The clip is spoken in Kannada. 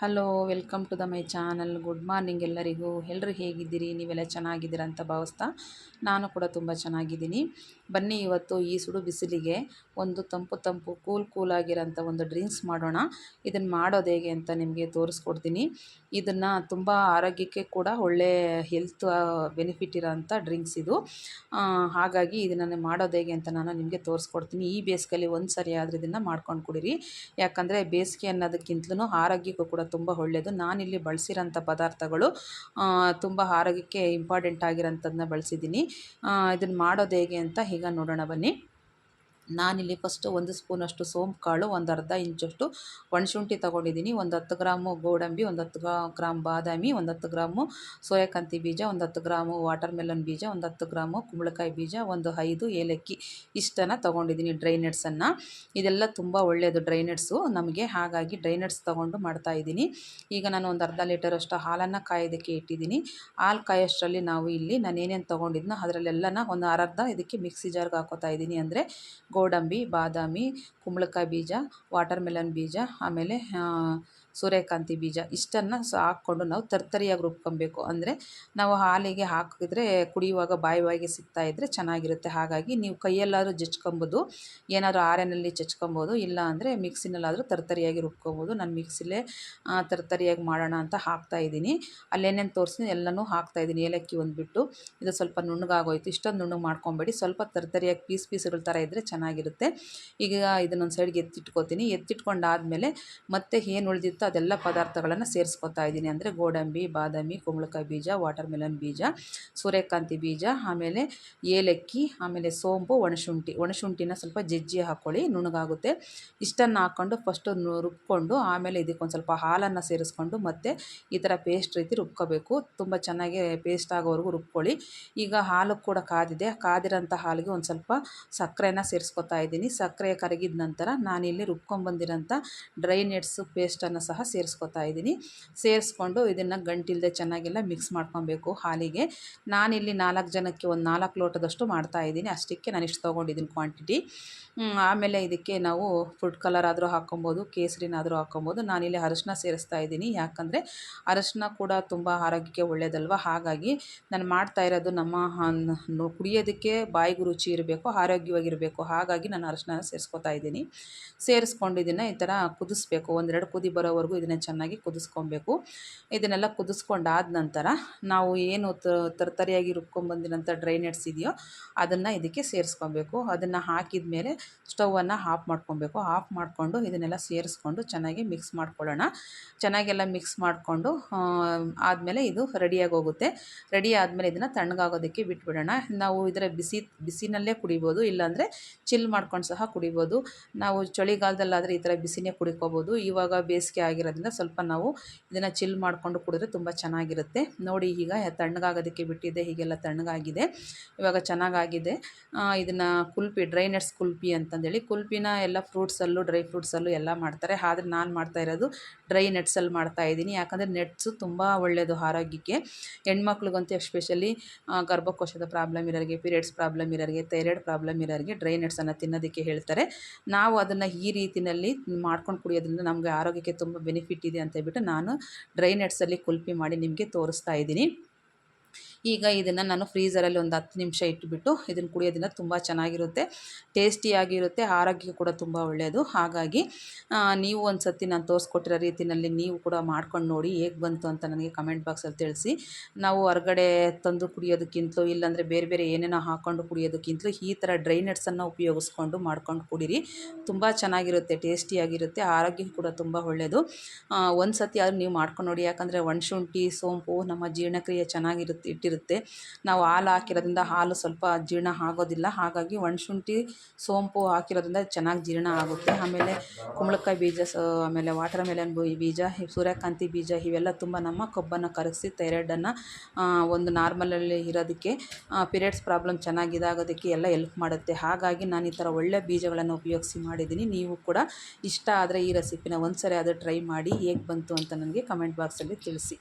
Hello, welcome to my channel. Good morning ಎಲ್ಲರಿಗೂ. ಎಲ್ಲರೂ ಹೇಗಿದ್ದೀರಿ? ನೀವೆಲ್ಲ ಚೆನ್ನಾಗಿದ್ದೀರಾ ಅಂತ ಭಾವಿಸ್ತಾ ನಾನು ಕೂಡ ತುಂಬ ಚೆನ್ನಾಗಿದ್ದೀನಿ. ಬನ್ನಿ, ಇವತ್ತು ಈ ಸುಡು ಬಿಸಿಲಿಗೆ ಒಂದು ತಂಪು ತಂಪು ಕೂಲ್ ಆಗಿರೋಂಥ ಒಂದು ಡ್ರಿಂಕ್ಸ್ ಮಾಡೋಣ. ಇದನ್ನು ಮಾಡೋದು ಹೇಗೆ ಅಂತ ನಿಮಗೆ ತೋರಿಸ್ಕೊಡ್ತೀನಿ. ಇದನ್ನು ತುಂಬ ಆರೋಗ್ಯಕ್ಕೆ ಕೂಡ ಒಳ್ಳೆ ಹೆಲ್ತ್ ಬೆನಿಫಿಟ್ ಇರೋಂಥ ಡ್ರಿಂಕ್ಸ್ ಇದು. ಹಾಗಾಗಿ ಇದನ್ನು ಮಾಡೋದು ಹೇಗೆ ಅಂತ ನಾನು ನಿಮಗೆ ತೋರಿಸ್ಕೊಡ್ತೀನಿ. ಈ ಬೇಸಿಗೆಯಲ್ಲಿ ಒಂದು ಸರಿ ಆದರೂ ಇದನ್ನು ಮಾಡ್ಕೊಂಡು ಕುಡೀರಿ. ಯಾಕಂದರೆ ಬೇಸಿಗೆ ಅನ್ನೋದಕ್ಕಿಂತಲೂ ಆರೋಗ್ಯಕ್ಕೂ ಕೂಡ ತುಂಬ ಒಳ್ಳೆಯದು. ನಾನಿಲ್ಲಿ ಬಳಸಿರೋಂಥ ಪದಾರ್ಥಗಳು ತುಂಬ ಆರೋಗ್ಯಕ್ಕೆ ಇಂಪಾರ್ಟೆಂಟ್ ಆಗಿರೋಂಥದ್ದನ್ನ ಬಳಸಿದ್ದೀನಿ. ಇದನ್ನು ಮಾಡೋದು ಹೇಗೆ ಅಂತ ಈಗ ನೋಡೋಣ ಬನ್ನಿ. ನಾನಿಲ್ಲಿ ಫಸ್ಟು 1 ಸ್ಪೂನಷ್ಟು ಸೋಂಪು ಕಾಳು, ಒಂದು ಅರ್ಧ ಇಂಚಷ್ಟು ಒಣಶುಂಠಿ ತೊಗೊಂಡಿದ್ದೀನಿ, ಒಂದು 10 ಗ್ರಾಮು ಗೋಡಂಬಿ, ಒಂದು 10 ಗ್ರಾಮ್ ಬಾದಾಮಿ, ಒಂದು 10 ಗ್ರಾಮು ಸೂರ್ಯಕಾಂತಿ ಬೀಜ, ಒಂದು 10 ಗ್ರಾಮು ವಾಟರ್ ಮೆಲನ್ ಬೀಜ, ಒಂದು 10 ಗ್ರಾಮು ಕುಂಬಳಕಾಯಿ ಬೀಜ, ಒಂದು 5 ಏಲಕ್ಕಿ ಇಷ್ಟನ್ನು ತೊಗೊಂಡಿದ್ದೀನಿ. ಡ್ರೈ ನಟ್ಸನ್ನು. ಇದೆಲ್ಲ ತುಂಬ ಒಳ್ಳೆಯದು ಡ್ರೈ ನಟ್ಸು ನಮಗೆ, ಹಾಗಾಗಿ ಡ್ರೈ ನಟ್ಸ್ ತೊಗೊಂಡು ಮಾಡ್ತಾಯಿದ್ದೀನಿ. ಈಗ ನಾನು ಒಂದು ಅರ್ಧ ಲೀಟರಷ್ಟು ಹಾಲನ್ನು ಕಾಯೋದಕ್ಕೆ ಇಟ್ಟಿದ್ದೀನಿ. ಹಾಲು ಕಾಯೋಷ್ಟರಲ್ಲಿ ನಾನು ಏನೇನು ತೊಗೊಂಡಿದ್ನೋ ಅದರಲ್ಲೆಲ್ಲನ ಒಂದು ಅರ್ಧ ಇದಕ್ಕೆ ಮಿಕ್ಸಿ ಜಾರ್ಗೆ ಹಾಕೋತಾ ಇದ್ದೀನಿ. ಅಂದರೆ ಗೋಡಂಬಿ, ಬಾದಾಮಿ, ಕುಂಬಳಕಾಯಿ ಬೀಜ, ವಾಟರ್ ಮೆಲನ್ ಬೀಜ, ಆಮೇಲೆ ಸೂರ್ಯಕಾಂತಿ ಬೀಜ ಇಷ್ಟನ್ನು ಹಾಕ್ಕೊಂಡು ನಾವು ತರ್ತರಿಯಾಗಿ ರುಬ್ಕೊಬೇಕು. ಅಂದರೆ ನಾವು ಹಾಲಿಗೆ ಹಾಕಿದ್ರೆ ಕುಡಿಯುವಾಗ ಬಾಯಿಗೆ ಸಿಗ್ತಾಯಿದ್ರೆ ಚೆನ್ನಾಗಿರುತ್ತೆ. ಹಾಗಾಗಿ ನೀವು ಕೈಯಲ್ಲಾದರೂ ಜಜ್ಕೊಬೋದು, ಏನಾದರೂ ಆರೆನಲ್ಲಿ ಜಜ್ಕೊಬೋದು, ಇಲ್ಲ ಅಂದರೆ ಮಿಕ್ಸಿನಲ್ಲಾದರೂ ತರ್ತರಿಯಾಗಿ ರುಬ್ಕೊಬೋದು. ನಾನು ಮಿಕ್ಸಿಲೇ ತರ್ತರಿಯಾಗಿ ಮಾಡೋಣ ಅಂತ ಹಾಕ್ತಾಯಿದ್ದೀನಿ. ಅಲ್ಲೇನೇನು ತೋರಿಸ್ತೀನಿ ಎಲ್ಲನೂ ಹಾಕ್ತಾಯಿದ್ದೀನಿ. ಏಲಕ್ಕಿ ಒಂದು ಬಿಟ್ಟು ಇದು ಸ್ವಲ್ಪ ನುಣ್ಣಗಾಗೋಯ್ತು. ಇಷ್ಟೊಂದು ನುಣ್ಣಗೆ ಮಾಡ್ಕೊಬೇಡಿ, ಸ್ವಲ್ಪ ತರ್ತರಿಯಾಗಿ ಪೀಸ್ಗಳ ಥರ ಇದ್ದರೆ ಚೆನ್ನಾಗಿರುತ್ತೆ. ಈಗ ಇದನ್ನೊಂದು ಸೈಡ್ಗೆ ಎತ್ತಿಟ್ಕೊತೀನಿ. ಎತ್ತಿಟ್ಕೊಂಡಾದಮೇಲೆ ಮತ್ತೆ ಏನು ಉಳಿದಿತ್ತು ಅದೆಲ್ಲ ಪದಾರ್ಥಗಳನ್ನು ಸೇರಿಸ್ಕೊತಾ ಇದ್ದೀನಿ. ಅಂದರೆ ಗೋಡಂಬಿ, ಬಾದಾಮಿ, ಕುಂಬಳಕಾಯಿ ಬೀಜ, ವಾಟರ್ ಮೆಲನ್ ಬೀಜ, ಸೂರ್ಯಕಾಂತಿ ಬೀಜ, ಆಮೇಲೆ ಏಲಕ್ಕಿ, ಆಮೇಲೆ ಸೋಂಪು, ಒಣಶುಂಠಿನ ಸ್ವಲ್ಪ ಜಜ್ಜಿ ಹಾಕ್ಕೊಳ್ಳಿ, ನುಣ್ಣಗಾಗುತ್ತೆ. ಇಷ್ಟನ್ನು ಹಾಕ್ಕೊಂಡು ಫಸ್ಟು ರುಬ್ಕೊಂಡು ಆಮೇಲೆ ಇದಕ್ಕೊಂದು ಸ್ವಲ್ಪ ಹಾಲನ್ನು ಸೇರಿಸ್ಕೊಂಡು ಮತ್ತೆ ಈ ಥರ ಪೇಸ್ಟ್ ರೀತಿ ರುಬ್ಕೋಬೇಕು. ತುಂಬ ಚೆನ್ನಾಗಿ ಪೇಸ್ಟ್ ಆಗೋವರೆಗೂ ರುಬ್ಕೊಳ್ಳಿ. ಈಗ ಹಾಲು ಕೂಡ ಕಾದಿರೋಂಥ ಹಾಲಿಗೆ ಒಂದು ಸ್ವಲ್ಪ ಸಕ್ಕರೆನ ಸೇರಿಸ್ಕೊತಾ ಇದ್ದೀನಿ. ಸಕ್ಕರೆ ಕರಗಿದ ನಂತರ ನಾನಿಲ್ಲಿ ರುಬ್ಕೊಂಡ್ಬಂದಿರೋಂಥ ಡ್ರೈ ನಟ್ಸು ಪೇಸ್ಟನ್ನು ಸಹ ಸೇರಿಸ್ಕೊತಾ ಇದ್ದೀನಿ. ಸೇರಿಸ್ಕೊಂಡು ಇದನ್ನು ಗಂಟಿಲ್ಲದೆ ಚೆನ್ನಾಗೆಲ್ಲ ಮಿಕ್ಸ್ ಮಾಡ್ಕೊಬೇಕು ಹಾಲಿಗೆ. ನಾನಿಲ್ಲಿ 4 ಜನಕ್ಕೆ ಒಂದು 4 ಲೋಟದಷ್ಟು ಮಾಡ್ತಾಯಿದ್ದೀನಿ. ಅಷ್ಟಕ್ಕೆ ನಾನು ಇಷ್ಟು ತೊಗೊಂಡಿದ್ದೀನಿ ಕ್ವಾಂಟಿಟಿ. ಆಮೇಲೆ ಇದಕ್ಕೆ ನಾವು ಫುಡ್ ಕಲರ್ ಆದರೂ ಹಾಕ್ಕೊಬೋದು, ಕೇಸರಿನಾದರೂ ಹಾಕ್ಕೊಬೋದು. ನಾನಿಲ್ಲಿ ಅರಶಿನ ಸೇರಿಸ್ತಾ ಇದ್ದೀನಿ. ಯಾಕಂದರೆ ಅರಶಿನ ಕೂಡ ತುಂಬ ಆರೋಗ್ಯಕ್ಕೆ ಒಳ್ಳೆಯದಲ್ವ. ಹಾಗಾಗಿ ನಾನು ಮಾಡ್ತಾ ಇರೋದು ನಮ್ಮ ಕುಡಿಯೋದಕ್ಕೆ ಬಾಯಿಗೂ ರುಚಿ ಇರಬೇಕು, ಆರೋಗ್ಯವಾಗಿರಬೇಕು. ಹಾಗಾಗಿ ನಾನು ಅರಶಿನ ಸೇರಿಸ್ಕೊತಾ ಇದ್ದೀನಿ. ಸೇರಿಸ್ಕೊಂಡು ಇದನ್ನು ಈ ಥರ ಕುದಿಸ್ಬೇಕು. 1-2 ಕುದಿ ಬರೋವರೆಗೂ ಇದನ್ನು ಚೆನ್ನಾಗಿ ಕುದಿಸ್ಕೊಬೇಕು. ಇದನ್ನೆಲ್ಲ ಕುದಿಸ್ಕೊಂಡಾದ ನಂತರ ನಾವು ಏನು ತರ್ತರಿಯಾಗಿ ರುಬ್ಕೊಂಡ್ಬಂದಿರೋಂಥ ಡ್ರೈ ನಟ್ಸ್ ಇದೆಯೋ ಅದನ್ನು ಇದಕ್ಕೆ ಸೇರಿಸ್ಕೊಬೇಕು. ಅದನ್ನು ಹಾಕಿದ ಮೇಲೆ ಸ್ಟವನ್ನು ಆಫ್ ಮಾಡ್ಕೊಬೇಕು. ಆಫ್ ಮಾಡಿಕೊಂಡು ಇದನ್ನೆಲ್ಲ ಸೇರಿಸ್ಕೊಂಡು ಚೆನ್ನಾಗಿ ಮಿಕ್ಸ್ ಮಾಡ್ಕೊಳ್ಳೋಣ. ಚೆನ್ನಾಗೆಲ್ಲ ಮಿಕ್ಸ್ ಮಾಡಿಕೊಂಡು ಆದಮೇಲೆ ಇದು ರೆಡಿಯಾಗಿ ಹೋಗುತ್ತೆ. ರೆಡಿ ಆದಮೇಲೆ ಇದನ್ನು ತಣ್ಣಗಾಗೋದಕ್ಕೆ ಬಿಟ್ಬಿಡೋಣ. ನಾವು ಇದರ ಬಿಸಿನಲ್ಲೇ ಕುಡಿಬೋದು, ಇಲ್ಲಾಂದರೆ ಚಿಲ್ ಮಾಡ್ಕೊಂಡು ಸಹ ಕುಡಿಬೋದು. ನಾವು ಚಳಿಗಾಲದಲ್ಲಾದರೆ ಈ ಥರ ಬಿಸಿನೇ ಕುಡಿಕೋಬೋದು. ಇವಾಗ ಬೇಸಿಗೆ ಆಗಿರೋದ್ರಿಂದ ಸ್ವಲ್ಪ ನಾವು ಇದನ್ನು ಚಿಲ್ ಮಾಡಿಕೊಂಡು ಕುಡಿದ್ರೆ ತುಂಬ ಚೆನ್ನಾಗಿರುತ್ತೆ. ನೋಡಿ, ಈಗ ತಣ್ಣಗಾಗೋದಕ್ಕೆ ಬಿಟ್ಟಿದ್ದೆ, ಹೀಗೆಲ್ಲ ತಣ್ಣಗಾಗಿದೆ. ಇವಾಗ ಚೆನ್ನಾಗಾಗಿದೆ. ಇದನ್ನು ಡ್ರೈ ನಟ್ಸ್ ಕುಲ್ಫಿ ಅಂತಂದೇಳಿ, ಕುಲ್ಫಿನ ಎಲ್ಲ ಫ್ರೂಟ್ಸಲ್ಲೂ ಡ್ರೈ ಫ್ರೂಟ್ಸಲ್ಲೂ ಎಲ್ಲ ಮಾಡ್ತಾರೆ. ಆದರೆ ನಾನು ಮಾಡ್ತಾ ಇರೋದು ಡ್ರೈ ನಟ್ಸಲ್ಲಿ ಮಾಡ್ತಾಯಿದ್ದೀನಿ. ಯಾಕಂದರೆ ನಟ್ಸು ತುಂಬ ಒಳ್ಳೆಯದು ಆರೋಗ್ಯಕ್ಕೆ. ಹೆಣ್ಮಕ್ಳಿಗಂತೂ ಎಸ್ಪೆಷಲಿ ಗರ್ಭಕೋಶದ ಪ್ರಾಬ್ಲಮ್ ಇರೋರಿಗೆ, ಪೀರಿಯಡ್ಸ್ ಪ್ರಾಬ್ಲಮ್ ಇರೋರಿಗೆ, ಥೈರಾಯ್ಡ್ ಪ್ರಾಬ್ಲಮ್ ಇರೋರಿಗೆ ಡ್ರೈ ನಟ್ಸನ್ನು ತಿನ್ನೋದಕ್ಕೆ ಹೇಳ್ತಾರೆ. ನಾವು ಅದನ್ನು ಈ ರೀತಿಯಲ್ಲಿ ಮಾಡ್ಕೊಂಡು ಕುಡಿಯೋದ್ರಿಂದ ನಮಗೆ ಆರೋಗ್ಯಕ್ಕೆ ತುಂಬ ಬೆನಿಫಿಟ್ ಇದೆ ಅಂತ ಹೇಳ್ಬಿಟ್ಟು ನಾನು ಡ್ರೈ ನಟ್ಸಲ್ಲಿ ಕುಲ್ಫಿ ಮಾಡಿ ನಿಮಗೆ ತೋರಿಸ್ತಾ ಇದ್ದೀನಿ. ಈಗ ಇದನ್ನು ನಾನು ಫ್ರೀಝರಲ್ಲಿ ಒಂದು 10 ನಿಮಿಷ ಇಟ್ಟುಬಿಟ್ಟು ಇದನ್ನು ಕುಡಿಯೋದ್ರಿಂದ ತುಂಬ ಚೆನ್ನಾಗಿರುತ್ತೆ, ಟೇಸ್ಟಿಯಾಗಿರುತ್ತೆ, ಆರೋಗ್ಯಕ್ಕೆ ಕೂಡ ತುಂಬ ಒಳ್ಳೆಯದು. ಹಾಗಾಗಿ ನೀವು ಒಂದು ಸತಿ ನಾನು ತೋರಿಸ್ಕೊಟ್ಟಿರೋ ರೀತಿಯಲ್ಲಿ ನೀವು ಕೂಡ ಮಾಡ್ಕೊಂಡು ನೋಡಿ, ಹೇಗೆ ಬಂತು ಅಂತ ನನಗೆ ಕಮೆಂಟ್ ಬಾಕ್ಸಲ್ಲಿ ತಿಳಿಸಿ. ನಾವು ಹೊರಗಡೆ ತಂದು ಕುಡಿಯೋದಕ್ಕಿಂತಲೂ, ಇಲ್ಲಾಂದರೆ ಬೇರೆ ಏನೇನೋ ಹಾಕ್ಕೊಂಡು ಕುಡಿಯೋದಕ್ಕಿಂತಲೂ ಈ ಥರ ಡ್ರೈ ನಟ್ಸನ್ನು ಉಪಯೋಗಿಸ್ಕೊಂಡು ಮಾಡ್ಕೊಂಡು ಕುಡೀರಿ. ತುಂಬ ಚೆನ್ನಾಗಿರುತ್ತೆ, ಟೇಸ್ಟಿಯಾಗಿರುತ್ತೆ, ಆರೋಗ್ಯಕ್ಕೆ ಕೂಡ ತುಂಬ ಒಳ್ಳೆಯದು. ಒಂದು ಸತಿ ಆದರೂ ನೀವು ಮಾಡ್ಕೊಂಡು ನೋಡಿ. ಯಾಕಂದರೆ ಒಣಶುಂಠಿ, ಸೋಂಪು ನಮ್ಮ ಜೀರ್ಣಕ್ರಿಯೆ ಚೆನ್ನಾಗಿರುತ್ತೆ ಇರುತ್ತೆ. ನಾವು ಹಾಲು ಹಾಕಿರೋದ್ರಿಂದ ಹಾಲು ಸ್ವಲ್ಪ ಜೀರ್ಣ ಆಗೋದಿಲ್ಲ. ಹಾಗಾಗಿ ಒಣಶುಂಠಿ, ಸೋಂಪು ಹಾಕಿರೋದ್ರಿಂದ ಚೆನ್ನಾಗಿ ಜೀರ್ಣ ಆಗುತ್ತೆ. ಆಮೇಲೆ ಕುಂಬಳಕಾಯಿ ಬೀಜ, ಆಮೇಲೆ ವಾಟರ್ ಮೆಲನ್ ಬೀಜ, ಸೂರ್ಯಕಾಂತಿ ಬೀಜ ಇವೆಲ್ಲ ತುಂಬ ನಮ್ಮ ಕೊಬ್ಬನ್ನು ಕರಗಿಸಿ ಥೈರಾಯ್ಡನ್ನು ಒಂದು ನಾರ್ಮಲಲ್ಲಿ ಇರೋದಕ್ಕೆ, ಪೀರಿಯಡ್ಸ್ ಪ್ರಾಬ್ಲಮ್ ಚೆನ್ನಾಗಿ ಇದಾಗೋದಕ್ಕೆ ಎಲ್ಲ ಹೆಲ್ಪ್ ಮಾಡುತ್ತೆ. ಹಾಗಾಗಿ ನಾನು ಈ ಥರ ಒಳ್ಳೆ ಬೀಜಗಳನ್ನು ಉಪಯೋಗಿಸಿ ಮಾಡಿದ್ದೀನಿ. ನೀವು ಕೂಡ ಇಷ್ಟ ಆದರೆ ಈ ರೆಸಿಪಿನ ಒಂದು ಸರಿ ಆದರೂ ಟ್ರೈ ಮಾಡಿ, ಹೇಗೆ ಬಂತು ಅಂತ ನನಗೆ ಕಮೆಂಟ್ ಬಾಕ್ಸಲ್ಲಿ ತಿಳಿಸಿ.